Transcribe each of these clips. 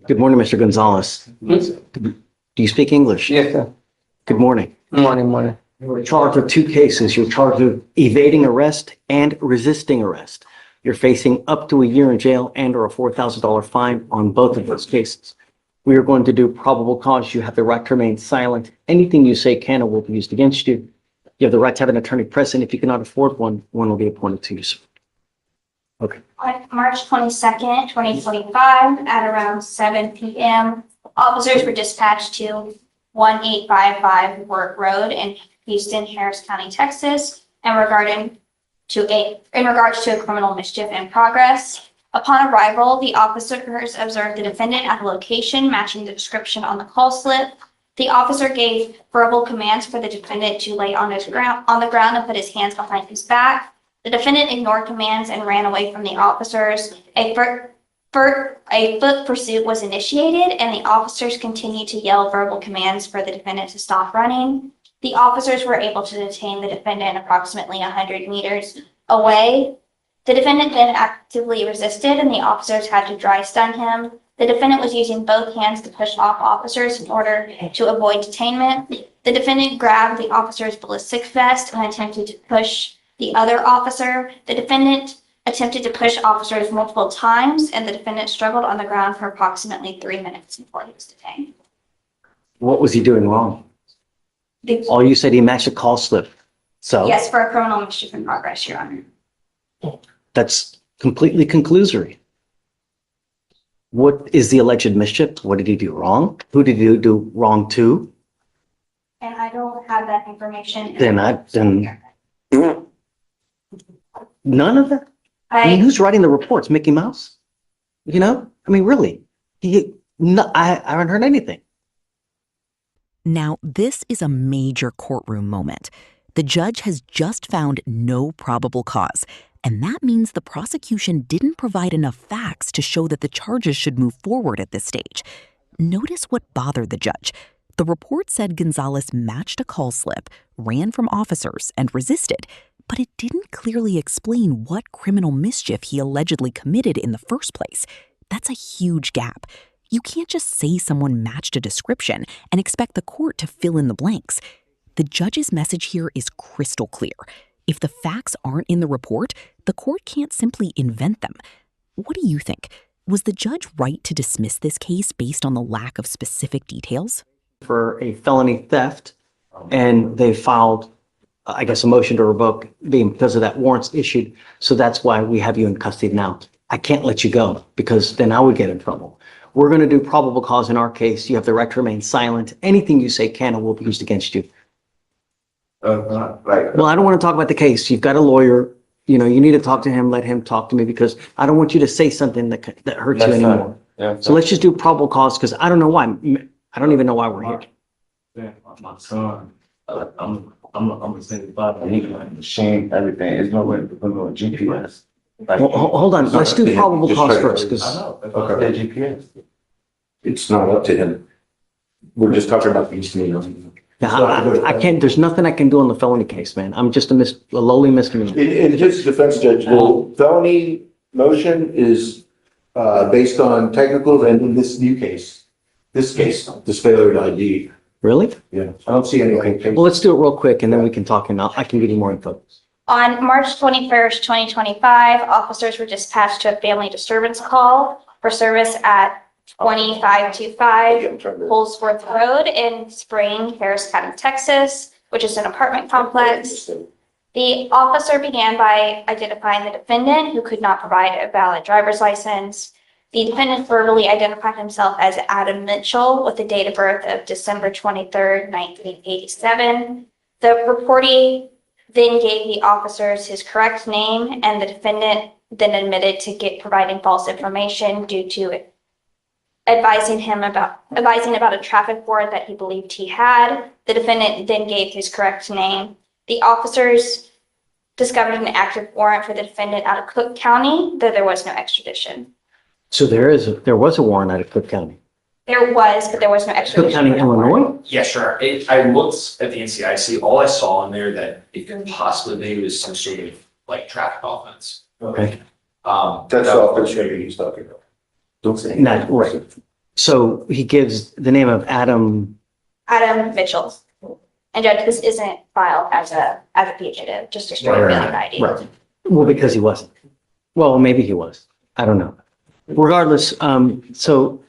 Good morning, Mr. Gonzalez. Do you speak English? Yes, sir. Good morning. Morning. You're charged with two cases. You're charged with evading arrest and resisting arrest. You're facing up to a year in jail and or a $4,000 fine on both of those cases. We are going to do probable cause. You have the right to remain silent. Anything you say can or will be used against you. You have the right to have an attorney present. If you cannot afford one, one will be appointed to you, sir. Okay. On March 22nd, 2025, at around 7 p.m., officers were dispatched to 1855 Work Road in Houston, Harris County, Texas, in regards to a criminal mischief in progress. Upon arrival, the officers observed the defendant at a location matching the description on the call slip. The officer gave verbal commands for the defendant to lay on the ground and put his hands behind his back. The defendant ignored commands and ran away from the officers. A foot pursuit was initiated, and the officers continued to yell verbal commands for the defendant to stop running. The officers were able to detain the defendant approximately 100 meters away. The defendant then actively resisted, and the officers had to dry stun him. The defendant was using both hands to push off officers in order to avoid detainment. The defendant grabbed the officer's ballistic vest and attempted to push the other officer. The defendant attempted to push officers multiple times, and the defendant struggled on the ground for approximately 3 minutes before he was detained. What was he doing wrong? All you said he matched a call slip. So Yes, for a criminal mischief in progress, Your Honor. that's completely conclusory. What is the alleged mischief? What did he do wrong? Who did he do wrong to? And I don't have that information. Then none of that? I mean, who's writing the reports? Mickey Mouse? You know? I mean, really? I haven't heard anything. Now, this is a major courtroom moment. The judge has just found no probable cause, and that means the prosecution didn't provide enough facts to show that the charges should move forward at this stage. Notice what bothered the judge. The report said Gonzalez matched a call slip, ran from officers, and resisted, but it didn't clearly explain what criminal mischief he allegedly committed in the first place. That's a huge gap. You can't just say someone matched a description and expect the court to fill in the blanks. The judge's message here is crystal clear. If the facts aren't in the report, the court can't simply invent them. What do you think? Was the judge right to dismiss this case based on the lack of specific details? For a felony theft, and they filed, I guess, a motion to revoke because of that warrants issued. So that's why we have you in custody now. I can't let you go because then I would get in trouble. We're going to do probable cause in our case. You have the right to remain silent. Anything you say can or will be used against you. Well, I don't want to talk about the case. You've got a lawyer. You know, you need to talk to him. Let him talk to me because I don't want you to say something that hurts you anymore. So let's just do probable cause because I don't know why. I don't even know why we're here. Yeah, my son, I'm a single father, and he can machine everything. There's no way to put on GPS. Like, Hold on. Let's do probable cause first because I know, that's why I said GPS. It's not up to him. We're just talking about these things. I can't, there's nothing I can do on the felony case, man. I'm just a lowly misdemeanor. In his defense, Judge, the felony motion is based on technicals and in this new case, this failure to ID. Really? Yeah, I don't see anything. Well, let's do it real quick and then we can talk and I can give you more info. On March 21st, 2025, officers were dispatched to a family disturbance call for service at 2525 Holsworth Road in Spring, Harris County, Texas, which is an apartment complex. The officer began by identifying the defendant, who could not provide a valid driver's license. The defendant verbally identified himself as Adam Mitchell with a date of birth of December 23rd, 1987. The reportee then gave the officers his correct name, and the defendant then admitted to providing false information due to advising about a traffic warrant that he believed he had. The defendant then gave his correct name. The officers discovered an active warrant for the defendant out of Cook County, though there was no extradition. So there was a warrant out of Cook County. There was, but there was no extradition. Cook County, Illinois? Yeah, sure. I looked at the NCIC. All I saw in there that it could possibly be was some sort of like traffic offense. Okay. That's all the he's talking about. Don't say. Not right. So he gives the name of Adam. Adam Mitchell. And Judge, this isn't filed as a fugitive, just a straight failure to ID. Right. Well, because he wasn't. Well, maybe he was. I don't know. Regardless, so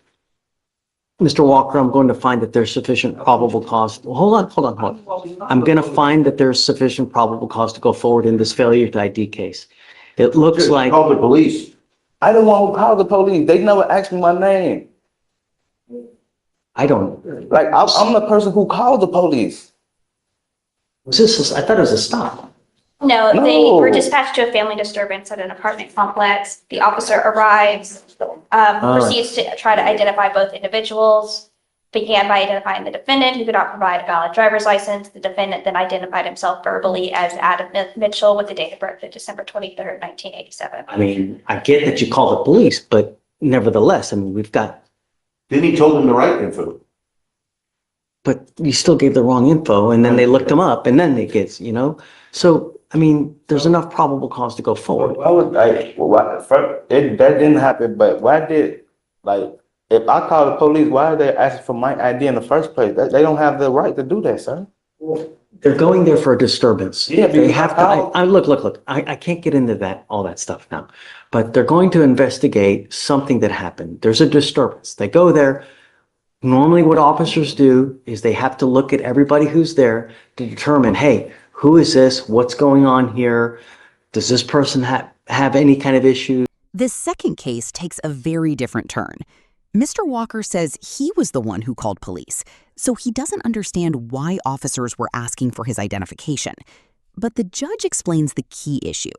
Mr. Walker, I'm going to find that there's sufficient probable cause. Well, hold on. I'm going to find that there's sufficient probable cause to go forward in this failure to ID case. It looks Just like, call the police. I don't want to call the police. They never asked me my name. I don't, Like, I'm the person who called the police. I thought it was a stop. No, they No. were dispatched to a family disturbance at an apartment complex. The officer arrives, proceeds to try to identify both individuals, began by identifying the defendant who could not provide a valid driver's license. The defendant then identified himself verbally as Adam Mitchell with the date of birth of December 23rd, 1987. I mean, I get that you call the police, but nevertheless, I mean, we've got, Then he told them the right info. but you still gave the wrong info and then they looked them up and then they get, So, I mean, there's enough probable cause to go forward. Why would that didn't happen, but why did, like, if I call the police, why are they asking for my ID in the first place? They don't have the right to do that, sir. They're going there for a disturbance. Yeah, They because have to, look, I can't get into all that stuff now. But they're going to investigate something that happened. There's a disturbance. They go there. Normally what officers do is they have to look at everybody who's there to determine, hey, who is this? What's going on here? Does this person have any kind of issue? This second case takes a very different turn. Mr. Walker says he was the one who called police, so he doesn't understand why officers were asking for his identification. But the judge explains the key issue.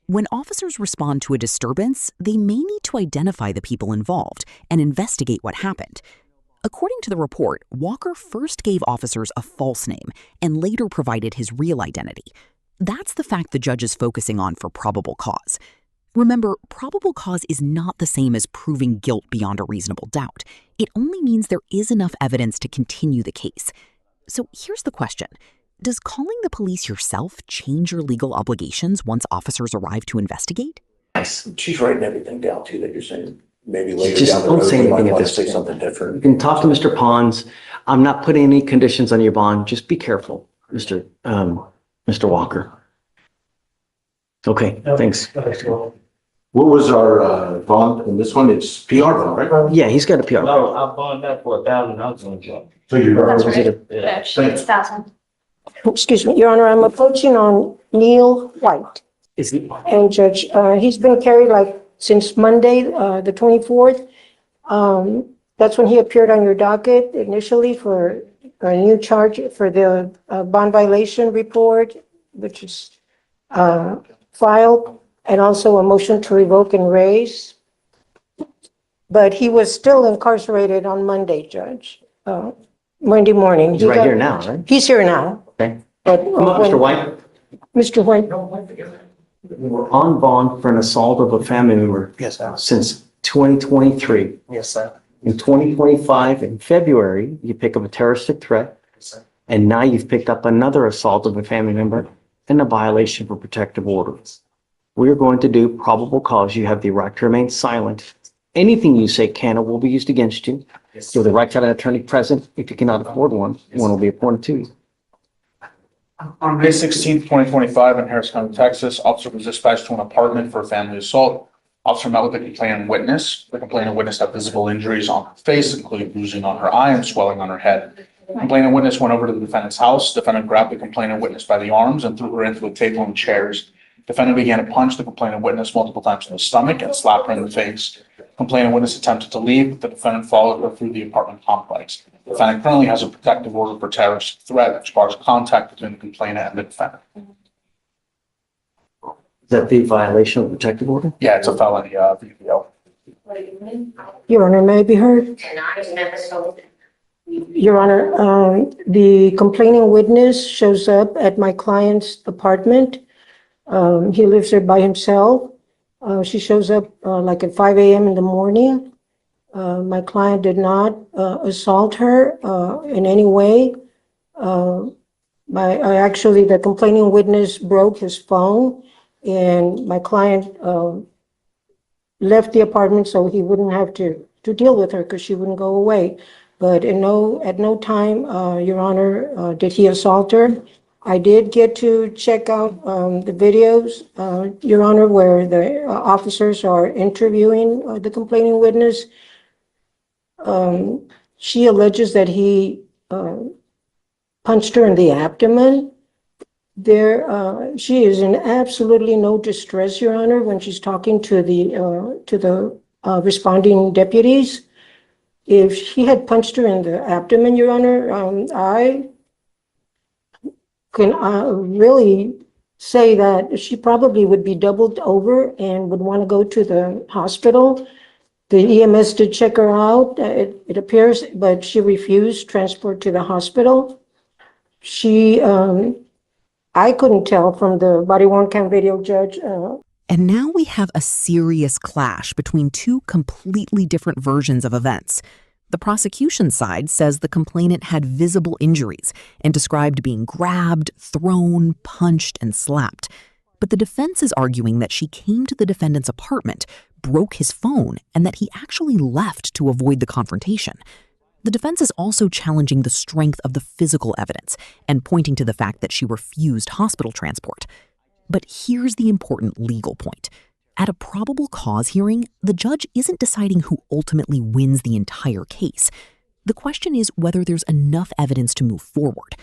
When officers respond to a disturbance, they may need to identify the people involved and investigate what happened. According to the report, Walker first gave officers a false name and later provided his real identity. That's the fact the judge is focusing on for probable cause. Remember, probable cause is not the same as proving guilt beyond a reasonable doubt. It only means there is enough evidence to continue the case. So here's the question. Does calling the police yourself change your legal obligations once officers arrive to investigate? She's writing everything down too that you're saying. Maybe later Just down the don't road, say we might anything at want to this say point. something You different. can talk to Mr. Pons. I'm not putting any conditions on your bond. Just be careful, Mr. Walker. Okay, thanks. What was our bond on this one? It's PR bond, right? Yeah, he's got a PR. No, I bought that for $1,000. So you're. That's was right. it Judge, Thanks. 6,000. Excuse me, Your Honor, I'm approaching on Neil White. Is it, And Judge, he's been carried like since Monday, the 24th. That's when he appeared on your docket initially for a new charge for the bond violation report, which is filed, and also a motion to revoke and raise. But he was still incarcerated on Monday, Judge, Monday morning. he's right here now, right? He's here now. Okay. But Come up, Mr. White. Mr. White, We're on bond for an assault of a family member. Yes, sir. Since 2023. Yes, sir. In 2025, in February, you pick up a terroristic threat. Yes, sir. And now you've picked up another assault of a family member and a violation for protective orders. We're going to do probable cause. You have the right to remain silent. Anything you say can or will be used against you. Yes, You have the right to have an attorney present. If you cannot afford one, one will be appointed to you. On May 16th, 2025, in Harris County, Texas, officer was dispatched to an apartment for a family assault. Officer met with the complaining witness. The complaining witness had visible injuries on her face, including bruising on her eye and swelling on her head. The complaining witness went over to the defendant's house. Defendant grabbed the complaining witness by the arms and threw her into a table and chairs. Defendant began to punch the complaining witness multiple times in the stomach and slap her in the face. Complaining witness attempted to leave, but the defendant followed her through the apartment complex. The defendant currently has a protective order for terrorist threat, which bars contact between the complainant and the defendant. Is that the violation of protective order? Yeah, it's a felony, VPO. Your Honor, may I be heard? Your Honor, the complaining witness shows up at my client's apartment. He lives there by himself. She shows up like at 5 a.m. in the morning. My client did not assault her in any way. Actually, the complaining witness broke his phone, and my client left the apartment so he wouldn't have to to deal with her because she wouldn't go away. But at no time, Your Honor, did he assault her. I did get to check out the videos, Your Honor, where the officers are interviewing the complaining witness. She alleges that he punched her in the abdomen. She is in absolutely no distress, Your Honor, when she's talking to the responding deputies. If he had punched her in the abdomen, Your Honor, I can really say that she probably would be doubled over and would want to go to the hospital. The EMS did check her out, it appears, but she refused transport to the hospital. I couldn't tell from the body-worn cam video, Judge. And now we have a serious clash between two completely different versions of events. The prosecution side says the complainant had visible injuries and described being grabbed, thrown, punched, and slapped. But the defense is arguing that she came to the defendant's apartment, broke his phone, and that he actually left to avoid the confrontation. The defense is also challenging the strength of the physical evidence and pointing to the fact that she refused hospital transport. But here's the important legal point. At a probable cause hearing, the judge isn't deciding who ultimately wins the entire case. The question is whether there's enough evidence to move forward.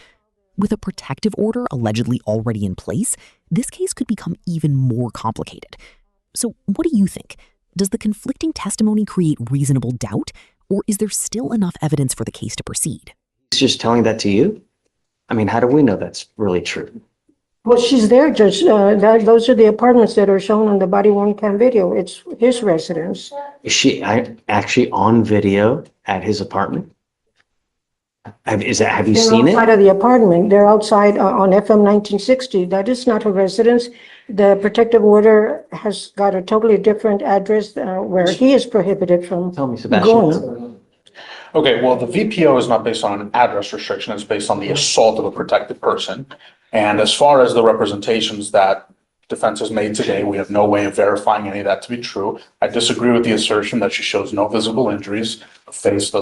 With a protective order allegedly already in place, this case could become even more complicated. So what do you think? Does the conflicting testimony create reasonable doubt, or is there still enough evidence for the case to proceed? He's just telling that to you? I mean, how do we know that's really true? Well, she's there, Judge. Those are the apartments that are shown on the body-worn cam video. It's his residence. Is she actually on video at his apartment? Have you seen They're outside it? of the apartment. They're outside on FM 1960. That is not her residence. The protective order has got a totally different address where he is prohibited from Tell me, Sebastian. going. Okay, well, the VPO is not based on an address restriction, it's based on the assault of a protected person. And as far as the representations that defense has made today, we have no way of verifying any of that to be true. I disagree with the assertion that she shows no visible injuries. Her face does